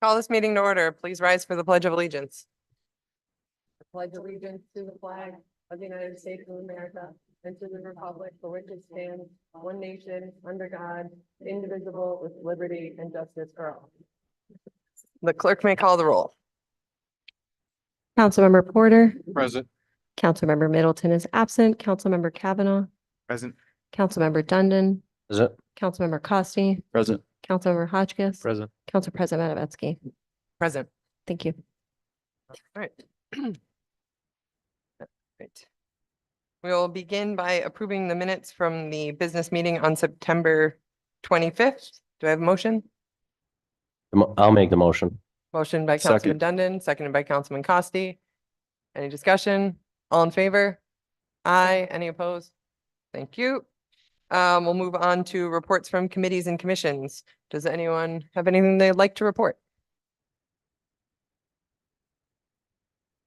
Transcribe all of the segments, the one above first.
Call this meeting to order. Please rise for the Pledge of Allegiance. I pledge allegiance to the flag of the United States of America and to the republic for which it stands, one nation, under God, indivisible, with liberty and justice for all. The clerk may call the roll. Councilmember Porter, Present. Councilmember Middleton is absent. Councilmember Kavanaugh, Present. Councilmember Dundon, Present. Councilmember Costi, Present. Councilmember Hotchkiss, Present. Council President Matavetsky. Present. Thank you. All right. Right. We will begin by approving the minutes from the business meeting on September 25th. Do I have a motion? I'll make the motion. Motion by Councilman Dundon, seconded by Councilman Costi. Any discussion? All in favor? Aye. Any opposed? Thank you. We'll move on to reports from committees and commissions. Does anyone have anything they'd like to report?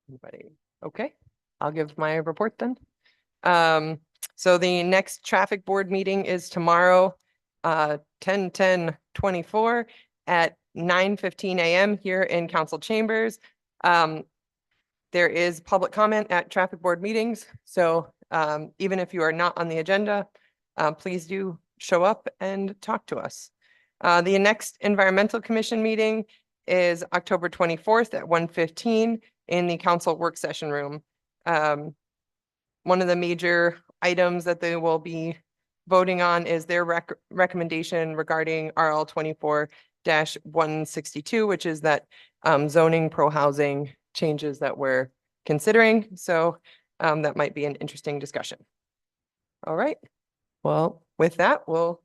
Anybody? Okay, I'll give my report then. So the next traffic board meeting is tomorrow, 10/10/24 at 9:15 a.m. here in council chambers. There is public comment at traffic board meetings. So even if you are not on the agenda, please do show up and talk to us. The next environmental commission meeting is October 24th at 1:15 in the council work session room. One of the major items that they will be voting on is their recommendation regarding RL 24-162, which is that zoning pro-housing changes that we're considering. So that might be an interesting discussion. All right. Well, with that, we'll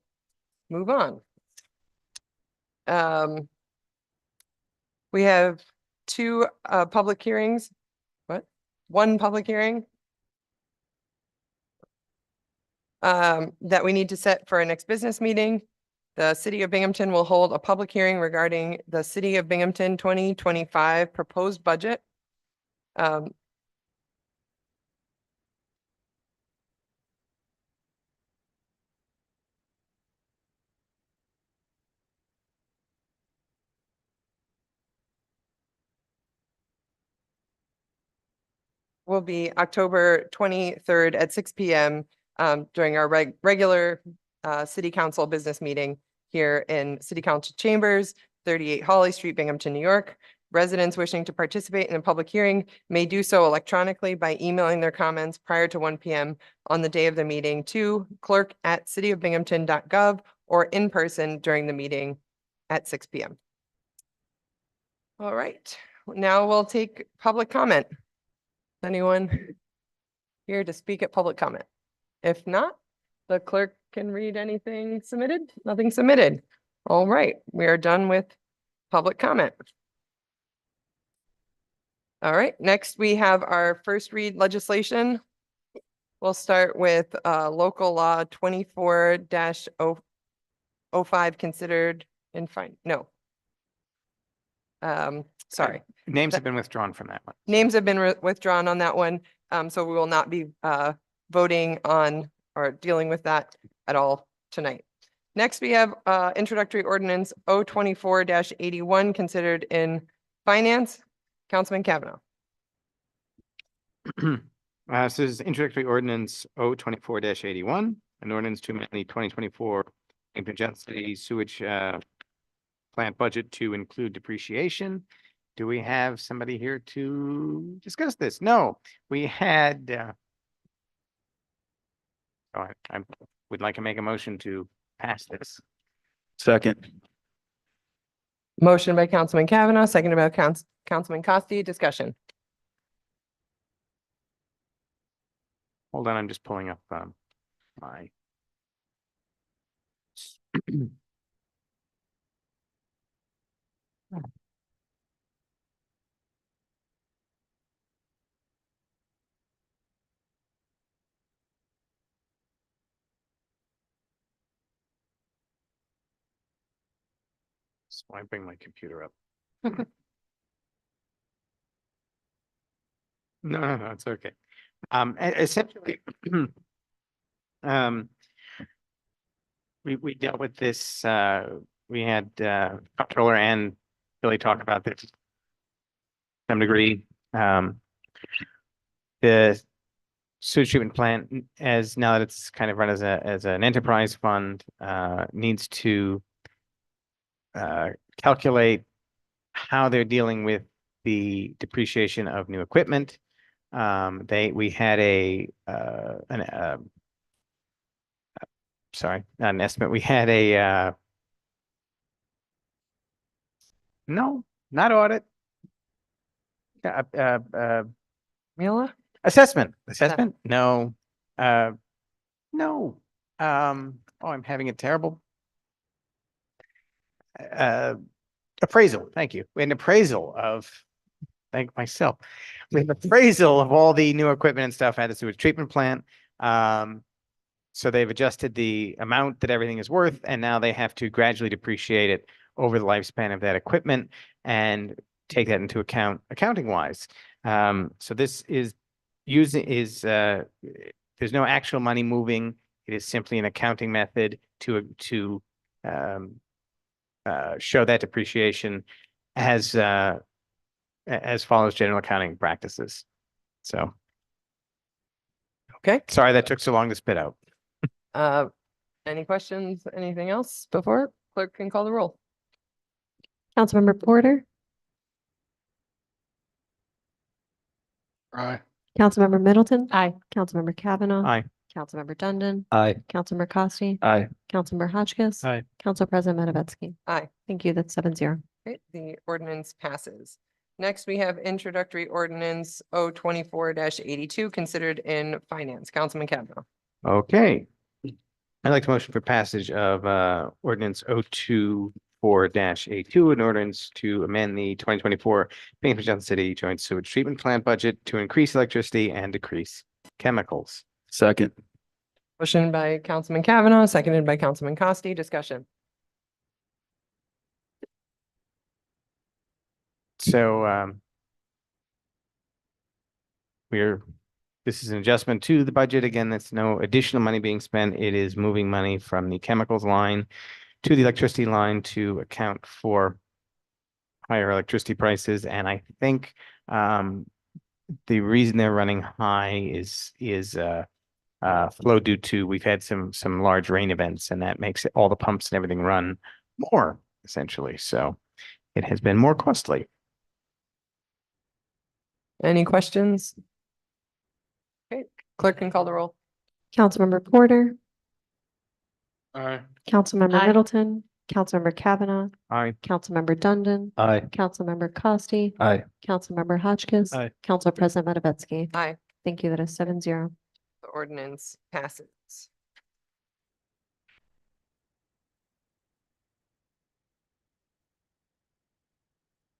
move on. We have two public hearings. One public hearing that we need to set for our next business meeting. The City of Binghamton will hold a public hearing regarding the City of Binghamton 2025 proposed budget. Will be October 23rd at 6 p.m. During our regular city council business meeting here in City Council Chambers, 38 Holly Street, Binghamton, New York. Residents wishing to participate in a public hearing may do so electronically by emailing their comments prior to 1 p.m. on the day of the meeting to clerk@cityofbinghamton.gov or in person during the meeting at 6 p.m. All right, now we'll take public comment. Anyone here to speak at public comment? If not, the clerk can read anything submitted. Nothing submitted. All right, we are done with public comment. All right, next we have our first read legislation. We'll start with local law 24-05 considered in fine. No. Sorry. Names have been withdrawn from that one. Names have been withdrawn on that one. So we will not be voting on or dealing with that at all tonight. Next, we have introductory ordinance 024-81 considered in finance. Councilman Kavanaugh. This is introductory ordinance 024-81, an ordinance to amend the 2024 emergency sewage plant budget to include depreciation. Do we have somebody here to discuss this? No, we had. I would like to make a motion to pass this. Second. Motion by Councilman Kavanaugh, seconded by Councilman Costi. Discussion. Hold on, I'm just pulling up my. So I bring my computer up. No, it's okay. Essentially, we dealt with this. We had comptroller and really talk about this to some degree. The sewage treatment plant, as now that it's kind of run as an enterprise fund, needs to calculate how they're dealing with the depreciation of new equipment. We had not an estimate. We had no, not audit. Mila? Assessment. No. No. Oh, I'm having a terrible appraisal. Thank you. An appraisal of, thank myself. An appraisal of all the new equipment and stuff at the sewage treatment plant. So they've adjusted the amount that everything is worth, and now they have to gradually depreciate it over the lifespan of that equipment and take that into account accounting wise. So this is there's no actual money moving. It is simply an accounting method to show that depreciation as follows general accounting practices. So, Okay. sorry that took so long to spit out. Any questions? Anything else before? Clerk can call the roll. Councilmember Porter, Aye. Councilmember Middleton. Aye. Councilmember Kavanaugh. Aye. Councilmember Dundon. Aye. Councilmember Costi. Aye. Councilmember Hotchkiss. Aye. Council President Matavetsky. Aye. Thank you. That's 7-0. Great, the ordinance passes. Next, we have introductory ordinance 024-82 considered in finance. Councilman Kavanaugh. Okay. I'd like to motion for passage of ordinance 024-82, an ordinance to amend the 2024 Binghamton City Joint Sewage Treatment Plant budget to increase electricity and decrease chemicals. Second. Motion by Councilman Kavanaugh, seconded by Councilman Costi. Discussion. So this is an adjustment to the budget. Again, that's no additional money being spent. It is moving money from the chemicals line to the electricity line to account for higher electricity prices. And I think the reason they're running high is flow due to we've had some large rain events, and that makes all the pumps and everything run more essentially. So it has been more costly. Any questions? Okay, clerk can call the roll. Councilmember Porter, Aye. Councilmember Middleton, Councilmember Kavanaugh, Aye. Councilmember Dundon, Aye. Councilmember Costi, Aye. Councilmember Hotchkiss. Aye. Council President Matavetsky. Aye, Thank you. That is 7-0. the ordinance passes.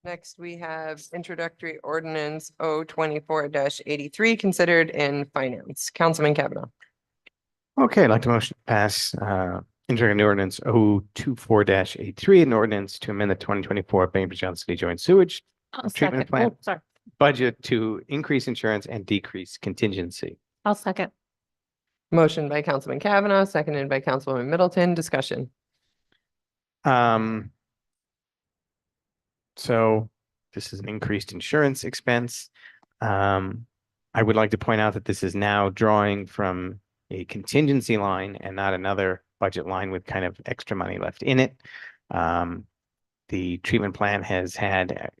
Next, we have introductory ordinance 024-83 considered in finance. Councilman Kavanaugh. Okay, I'd like to motion to pass introductory ordinance 024-83, an ordinance to amend the 2024 Binghamton City Joint Sewage Treatment Plant Sorry. budget to increase insurance and decrease contingency. I'll second. Motion by Councilman Kavanaugh, seconded by Councilwoman Middleton. Discussion. So this is an increased insurance expense. I would like to point out that this is now drawing from a contingency line and not another budget line with kind of extra money left in it. The treatment plant has had,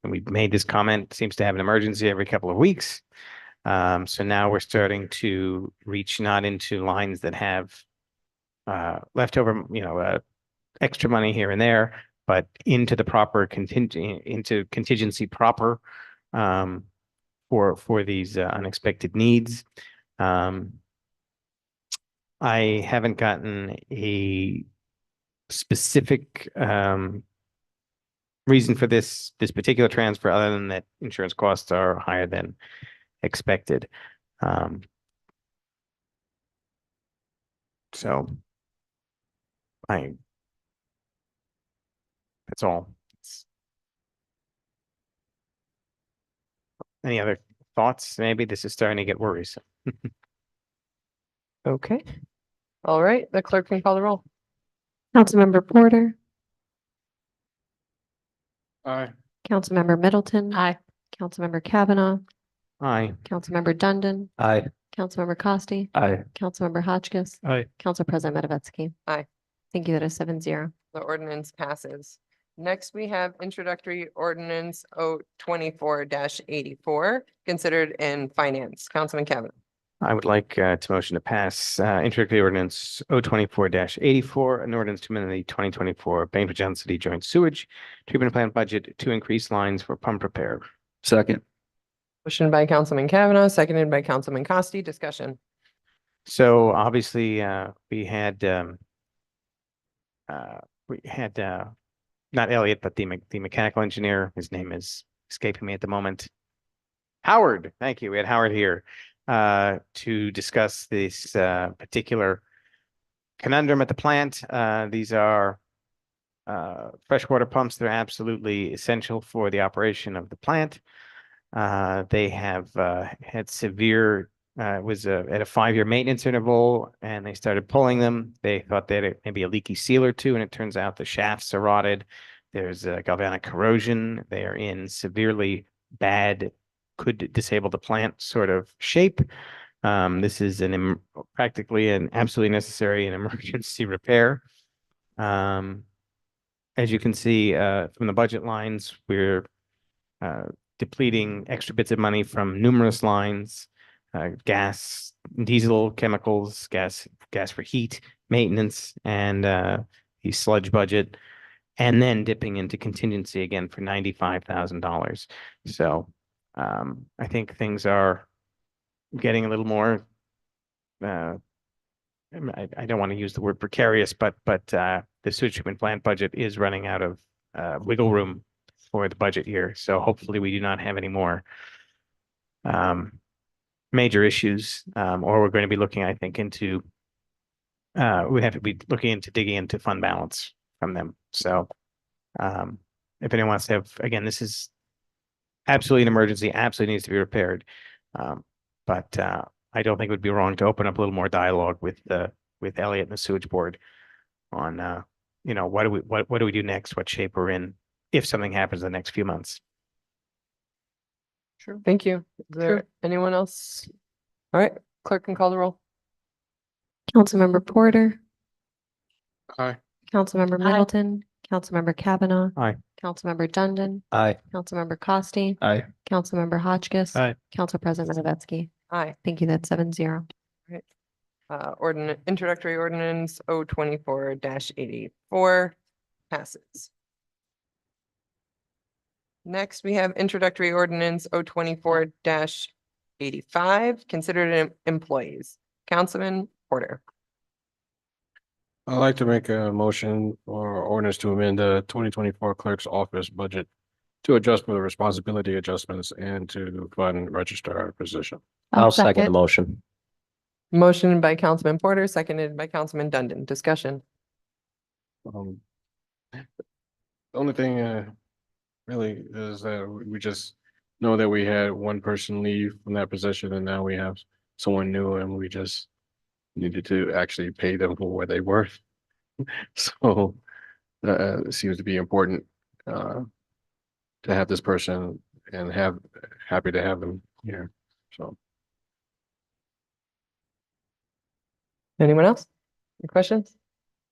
and we've made this comment, seems to have an emergency every couple of weeks. So now we're starting to reach not into lines that have leftover, extra money here and there, but into the proper contingency proper for these unexpected needs. I haven't gotten a specific reason for this particular transfer other than that insurance costs are higher than expected. So that's all. Any other thoughts? Maybe this is starting to get worrisome. Okay. All right, the clerk can call the roll. Councilmember Porter, Aye. Councilmember Middleton. Aye. Councilmember Kavanaugh, Aye. Councilmember Dundon, Aye. Councilmember Costi, Aye. Councilmember Hotchkiss, Aye. Council President Matavetsky. Aye. Thank you. That is 7-0. The ordinance passes. Next, we have introductory ordinance 24-84, considered in finance. Councilman Kavanaugh. I would like to motion to pass introductory ordinance 24-84, an ordinance to amend the 2024 Binghamton City Joint Sewage Treatment Plant budget to increase lines for pump repair. Second. Motion by Councilman Kavanaugh, seconded by Councilman Costi. Discussion. So obviously, we had not Elliot, but the mechanical engineer. His name is escaping me at the moment. Howard, thank you. We had Howard here to discuss this particular conundrum at the plant. These are freshwater pumps that are absolutely essential for the operation of the plant. They have had severe, it was at a 5-year maintenance interval, and they started pulling them. They thought they had maybe a leaky seal or two, and it turns out the shafts are rotted. There's galvanic corrosion. They are in severely bad, could disable the plant sort of shape. This is practically an absolutely necessary and emergency repair. As you can see from the budget lines, we're depleting extra bits of money from numerous lines, gas, diesel, chemicals, gas for heat, maintenance, and the sludge budget, and then dipping into contingency again for $95,000. So I think things are getting a little more, I don't want to use the word precarious, but the sewage treatment plant budget is running out of wiggle room for the budget year. So hopefully we do not have any more major issues, or we're going to be looking, I think, into we have to be looking into digging into fund balance from them. So if anyone wants to have, again, this is absolutely an emergency, absolutely needs to be repaired. But I don't think it would be wrong to open up a little more dialogue with Elliot and the sewage board on what do we do next, what shape we're in if something happens in the next few months. Sure. Thank you. Is there anyone else? All right, clerk can call the roll. Councilmember Porter, Aye. Councilmember Middleton, Councilmember Kavanaugh. Aye. Councilmember Dundon, Aye. Councilmember Costi, Aye. Councilmember Hotchkiss. Aye. Council President Matavetsky. Aye. Thank you. That's 7-0. Introductory ordinance 24-84 passes. Next, we have introductory ordinance 24-85, considered employees. Councilman Porter. I'd like to make a motion for ordinance to amend the 2024 clerk's office budget to adjust for the responsibility adjustments and to fund registrar position. I'll second the motion. Motion by Councilman Porter, seconded by Councilman Dundon. Discussion. The only thing really is that we just know that we had one person leave from that position and now we have someone new and we just needed to actually pay them for what they were. So it seems to be important to have this person and happy to have them here. So Anyone else? Any questions?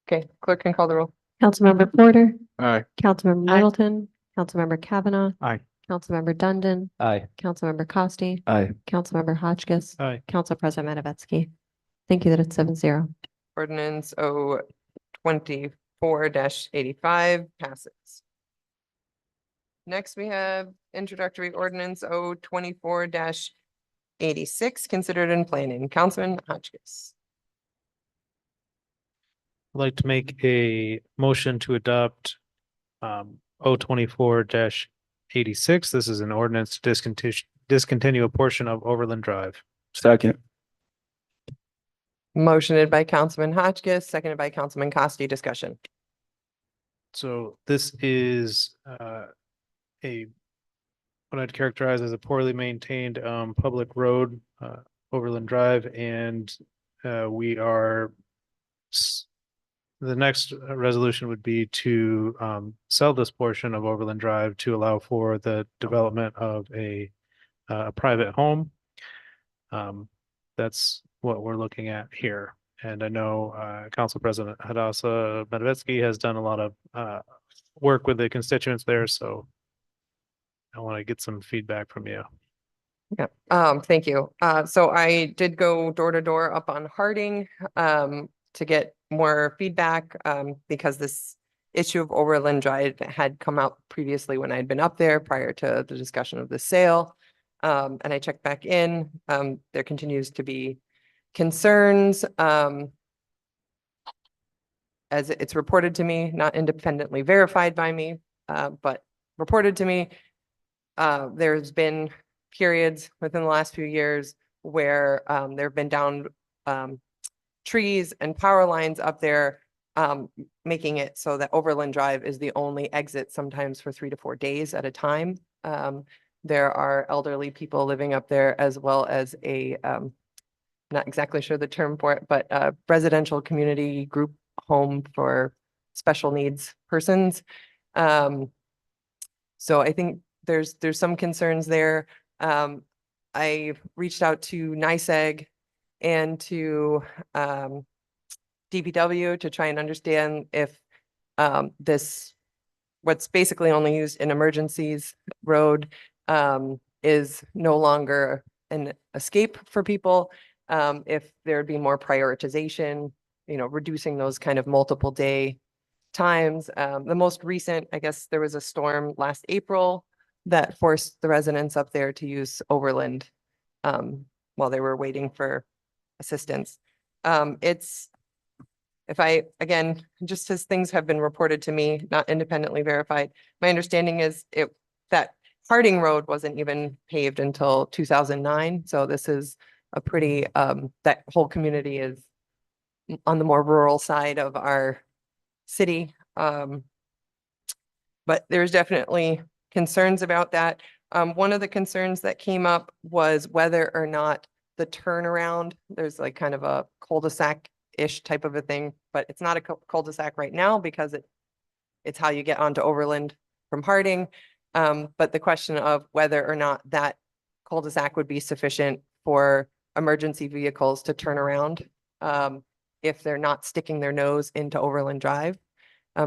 Okay, clerk can call the roll. Councilmember Porter, aye. Councilmember Aye. Middleton, Councilmember Kavanaugh. Aye. Councilmember Dundon, Aye. Councilmember Costi, Aye. Councilmember Hotchkiss. Aye. Council President Matavetsky. Thank you. That it's 7-0. Ordinance 24-85 passes. Next, we have introductory ordinance 24-86, considered in planning. Councilman Hotchkiss. I'd like to make a motion to adopt 24-86. This is an ordinance to discontinue a portion of Overland Drive. Second. Motioned by Councilman Hotchkiss, seconded by Councilman Costi. Discussion. So this is what I'd characterize as a poorly maintained public road, Overland Drive, and we are the next resolution would be to sell this portion of Overland Drive to allow for the development of a private home. That's what we're looking at here. And I know Council President Hadassah Medvetsky has done a lot of work with the constituents there, so I want to get some feedback from you. Yeah, thank you. So I did go door to door up on Harding, to get more feedback, because this issue of Overland Drive had come out previously when I'd been up there prior to the discussion of the sale. And I checked back in, there continues to be concerns, as it's reported to me, not independently verified by me, but reported to me. There's been periods within the last few years where there have been downed trees and power lines up there, making it so that Overland Drive is the only exit sometimes for 3 to 4 days at a time. There are elderly people living up there, as well as a, not exactly sure the term for it, but a residential community group home for special needs persons. So I think there's some concerns there. I reached out to NYSEG and to DPW to try and understand if this, what's basically only used in emergencies road, is no longer an escape for people. If there'd be more prioritization, reducing those kind of multiple day times. The most recent, I guess there was a storm last April that forced the residents up there to use Overland while they were waiting for assistance. Again, just as things have been reported to me, not independently verified, my understanding is that Harding Road wasn't even paved until 2009. So this is a pretty, that whole community is on the more rural side of our city. But there's definitely concerns about that. One of the concerns that came up was whether or not the turnaround, there's like kind of a cul-de-sac-ish type of a thing, but it's not a cul-de-sac right now because it's how you get onto Overland from Harding. But the question of whether or not that cul-de-sac would be sufficient for emergency vehicles to turn around if they're not sticking their nose into Overland Drive.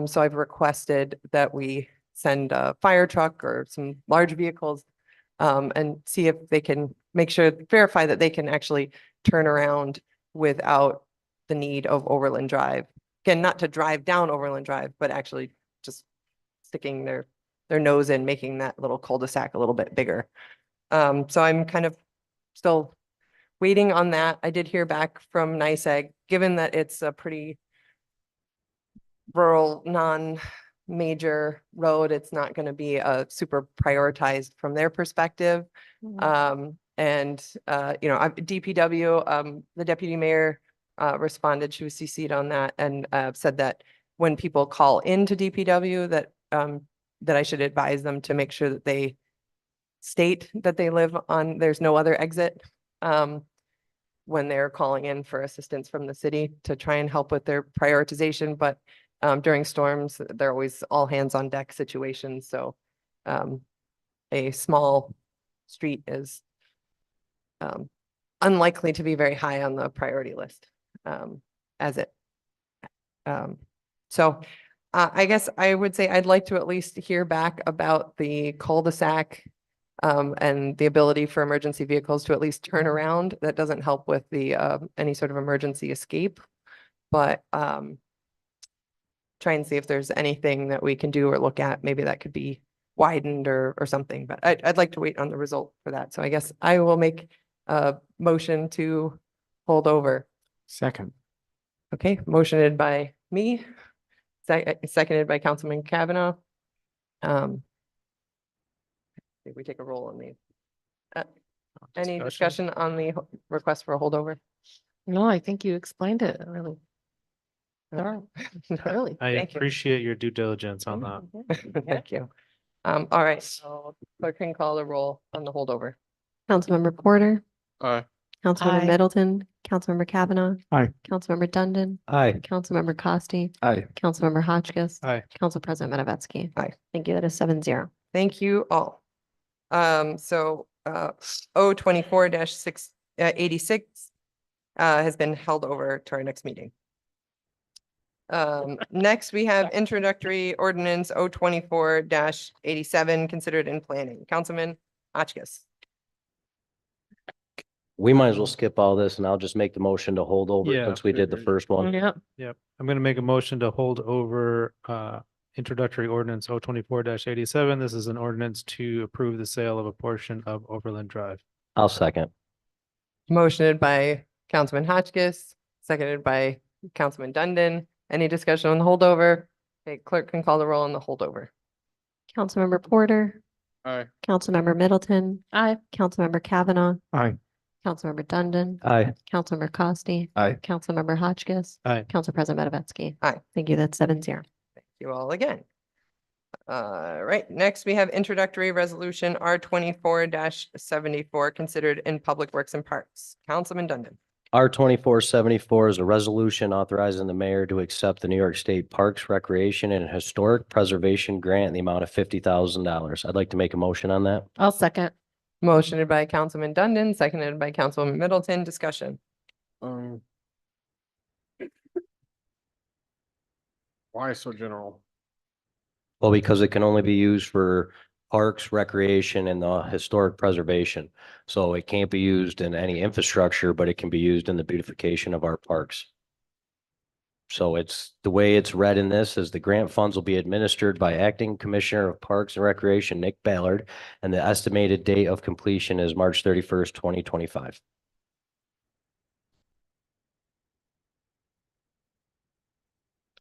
So I've requested that we send a fire truck or some large vehicles and see if they can verify that they can actually turn around without the need of Overland Drive. Again, not to drive down Overland Drive, but actually just sticking their nose in, making that little cul-de-sac a little bit bigger. So I'm kind of still waiting on that. I did hear back from NYSEG, given that it's a pretty rural, non-major road, it's not going to be a super prioritized from their perspective. DPW, the deputy mayor responded, she was CC'd on that, and said that when people call into DPW that I should advise them to make sure that they state that they live on, there's no other exit when they're calling in for assistance from the city to try and help with their prioritization. But during storms, they're always all hands on deck situations. So a small street is unlikely to be very high on the priority list I guess I would say I'd like to at least hear back about the cul-de-sac and the ability for emergency vehicles to at least turn around. That doesn't help with the any sort of emergency escape, but try and see if there's anything that we can do or look at. Maybe that could be widened or something, but I'd like to wait on the result for that. So I guess I will make a motion to hold over. Second. Okay, motioned by me, seconded by Councilman Kavanaugh. If we take a roll on these. Any discussion on the request for a holdover? No, I think you explained it really. Really. I Thank you. appreciate your due diligence on that. Thank you. All right, so clerk can call the roll on the holdover. Councilmember Porter, Aye. Councilmember Aye. Middleton, Councilmember Kavanaugh. Aye. Councilmember Dundon. Aye. Councilmember Costi. Aye. Councilmember Hotchkiss. Aye. Council President Matavetsky. Aye. Thank you. That is 7-0. Thank you all. O 24-86 has been held over to our next meeting. Next, we have introductory ordinance O 24-87 considered in planning. Councilman Hotchkiss. We might as well skip all this and I'll just make the motion to hold over Yeah. since we did the first one. Yep. Yep, I'm gonna make a motion to hold over introductory ordinance O 24-87. This is an ordinance to approve the sale of a portion of Overland Drive. I'll second. Motioned by Councilman Hotchkiss, seconded by Councilman Dundon. Any discussion on the holdover? Okay, clerk can call the roll on the holdover. Councilmember Porter. Aye. Councilmember Middleton. Aye. Councilmember Kavanaugh. Aye. Councilmember Dundon. Aye. Councilmember Costi. Aye. Councilmember Hotchkiss. Aye. Council President Matavetsky. Aye. Thank you. That's 7-0. Thank you all again. Right, next we have introductory resolution R 24-74 considered in Public Works and Parks. Councilman Dundon. R 2474 is a resolution authorizing the mayor to accept the New York State Parks, Recreation and Historic Preservation Grant in the amount of $50,000. I'd like to make a motion on that. I'll second. Motioned by Councilman Dundon, seconded by Councilwoman Middleton. Discussion. Why so general? Well, because it can only be used for parks, recreation, and the historic preservation. So it can't be used in any infrastructure, but it can be used in the beautification of our parks. So it's, the way it's read in this is the grant funds will be administered by Acting Commissioner of Parks and Recreation, Nick Ballard, and the estimated date of completion is March 31st, 2025.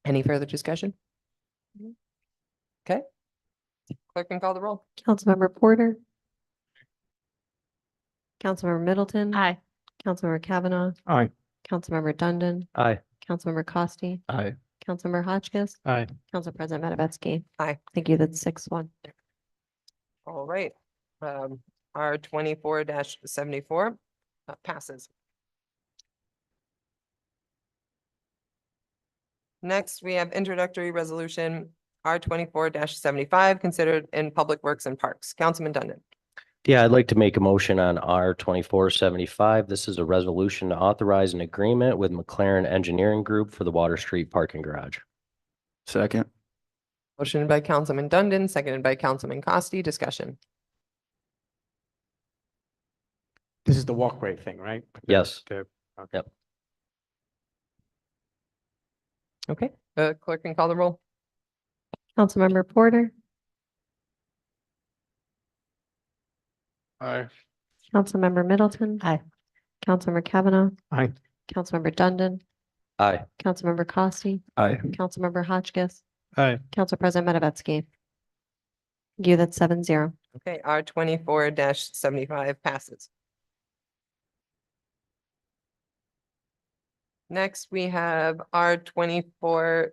Any further discussion? Okay. Clerk can call the roll. Councilmember Porter. Councilmember Middleton. Aye. Councilmember Kavanaugh. Aye. Councilmember Dundon. Aye. Councilmember Costi. Aye. Councilmember Hotchkiss. Aye. Council President Matavetsky. Aye. Thank you. That's 6-1. All right. R 24-74 passes. Next, we have introductory resolution R 24-75 considered in Public Works and Parks. Councilman Dundon. Yeah, I'd like to make a motion on R 2475. This is a resolution to authorize an agreement with McLaren Engineering Group for the Water Street Parking Garage. Second. Motion by Councilman Dundon, seconded by Councilman Costi. Discussion. This is the walkway thing, right? Yes. Okay. Yep. Okay, clerk can call the roll. Councilmember Porter. Aye. Councilmember Middleton. Aye. Councilmember Kavanaugh. Aye. Councilmember Dundon. Aye. Councilmember Costi. Aye. Councilmember Hotchkiss. Aye. Council President Matavetsky. Thank you. That's 7-0. Okay, R 24-75 passes. Next, we have R 24-75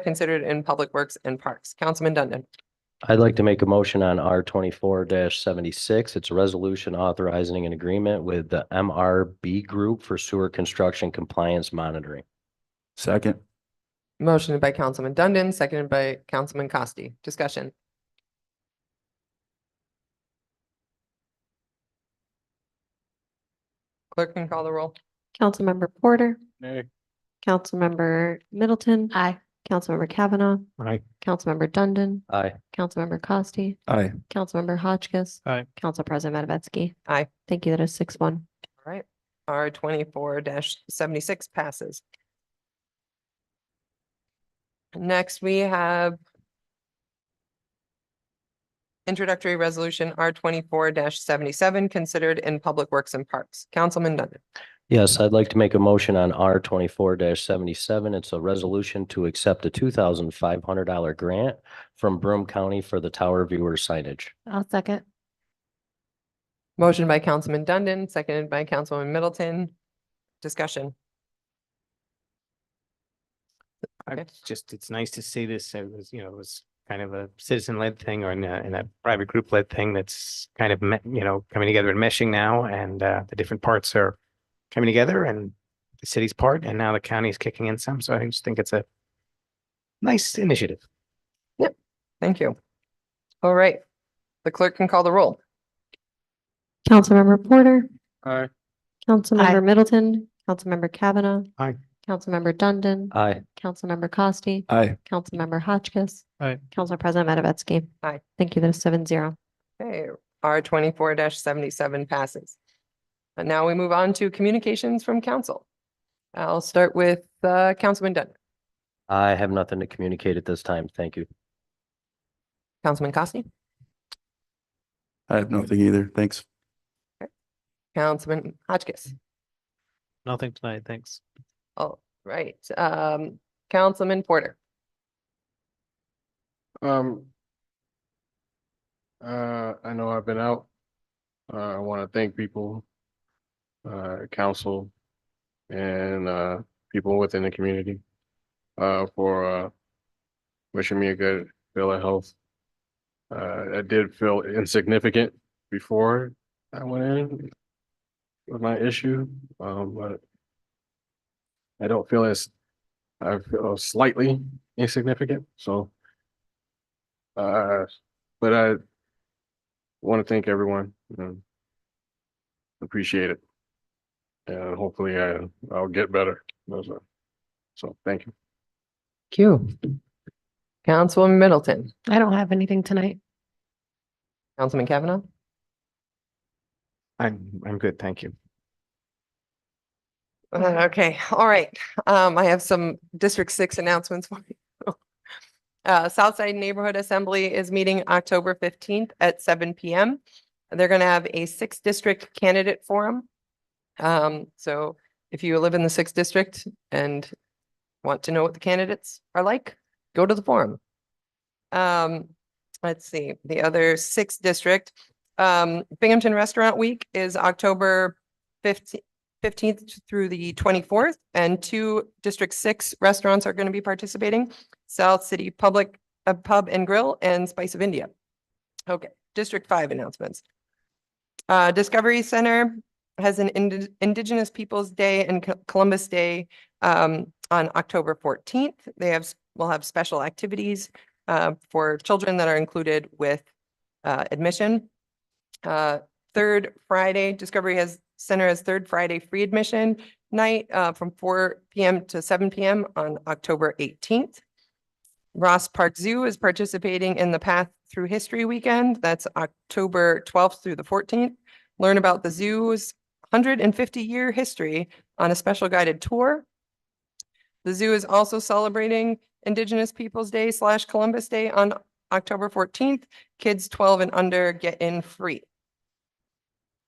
considered in Public Works and Parks. Councilman Dundon. I'd like to make a motion on R 24-76. It's a resolution authorizing an agreement with the MRB Group for sewer construction compliance monitoring. Second. Motion by Councilman Dundon, seconded by Councilman Costi. Discussion. Clerk can call the roll. Councilmember Porter. Nay. Councilmember Middleton. Aye. Councilmember Kavanaugh. Aye. Councilmember Dundon. Aye. Councilmember Costi. Aye. Councilmember Hotchkiss. Aye. Council President Matavetsky. Aye. Thank you. That is 6-1. All right, R 24-76 passes. Next, we have introductory resolution R 24-77 considered in Public Works and Parks. Councilman Dundon. Yes, I'd like to make a motion on R 24-77. It's a resolution to accept a $2,500 grant from Broome County for the tower viewer signage. I'll second. Motion by Councilman Dundon, seconded by Councilwoman Middleton. Discussion. It's nice to see this. It was, it was kind of a citizen-led thing or in a private group-led thing that's kind of, coming together and meshing now. And the different parts are coming together and the city's part, and now the county is kicking in some. So I just think it's a nice initiative. Thank you. All right. The clerk can call the roll. Councilmember Porter, Aye. Councilmember Middleton, Councilmember Kavanaugh. Aye. Councilmember Dundon. Aye. Councilmember Costi. Aye. Councilmember Hotchkiss. Aye. Council President Matavetsky. Aye. Thank you. That is 7-0. Okay, R 24-77 passes. And now we move on to communications from council. I'll start with Councilman Dunn. I have nothing to communicate at this time. Thank you. Councilman Costi. I have nothing either. Thanks. Councilman Hotchkiss. Nothing tonight, thanks. All right. Councilman Porter. I know I've been out. I want to thank people, council and, people within the community, for, wishing me a good bill of health. I did feel insignificant before I went in with my issue, but I don't feel I feel slightly insignificant, so. But I want to thank everyone. Appreciate it. And hopefully I'll get better. So thank you. Thank you. Councilwoman Middleton. I don't have anything tonight. Councilman Kavanaugh. I'm good. Thank you. Okay, all right. I have some District 6 announcements for you. Southside Neighborhood Assembly is meeting October 15th at 7 p.m. They're going to have a 6th district candidate forum. So if you live in the 6th district and want to know what the candidates are like, go to the forum. Let's see, the other 6th district, Binghamton Restaurant Week is October 15th through the 24th, and 2 District 6 restaurants are going to be participating. South City Public Pub and Grill and Spice of India. Okay, District 5 announcements. Discovery Center has an Indigenous Peoples Day and Columbus Day on October 14th. Will have special activities for children that are included with admission. Third Friday, Discovery Center has third Friday free admission night from 4 p.m. to 7 p.m. on October 18th. Ross Park Zoo is participating in the Path Through History weekend. That's October 12th through the 14th. Learn about the zoo's 150-year history on a special guided tour. The zoo is also celebrating Indigenous Peoples Day / Columbus Day on October 14th. Kids 12 and under get in free.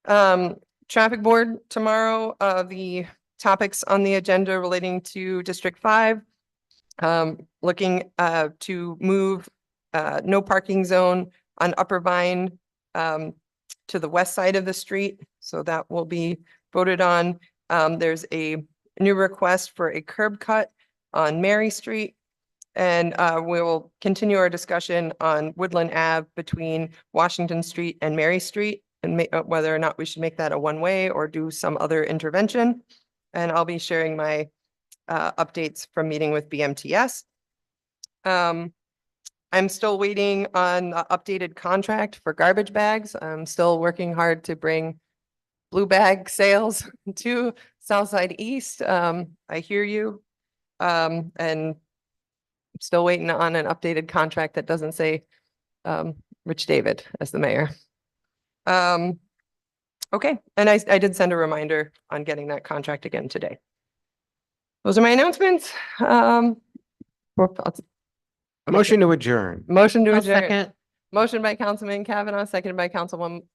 Traffic Board tomorrow, the topics on the agenda relating to District 5. Looking to move no parking zone on Upper Vine to the west side of the street. So that will be voted on. There's a new request for a curb cut on Mary Street. And we'll continue our discussion on Woodland Ave between Washington Street and Mary Street, and whether or not we should make that a one-way or do some other intervention. And I'll be sharing my updates from meeting with BMTS. I'm still waiting on the updated contract for garbage bags. I'm still working hard to bring blue bag sales to Southside East. I hear you. And still waiting on an updated contract that doesn't say Rich David as the mayor. Okay, and I did send a reminder on getting that contract again today. Those are my announcements. A motion to adjourn. Motion to I'll adjourn. second. Motion by Councilman Kavanaugh, seconded by Councilwoman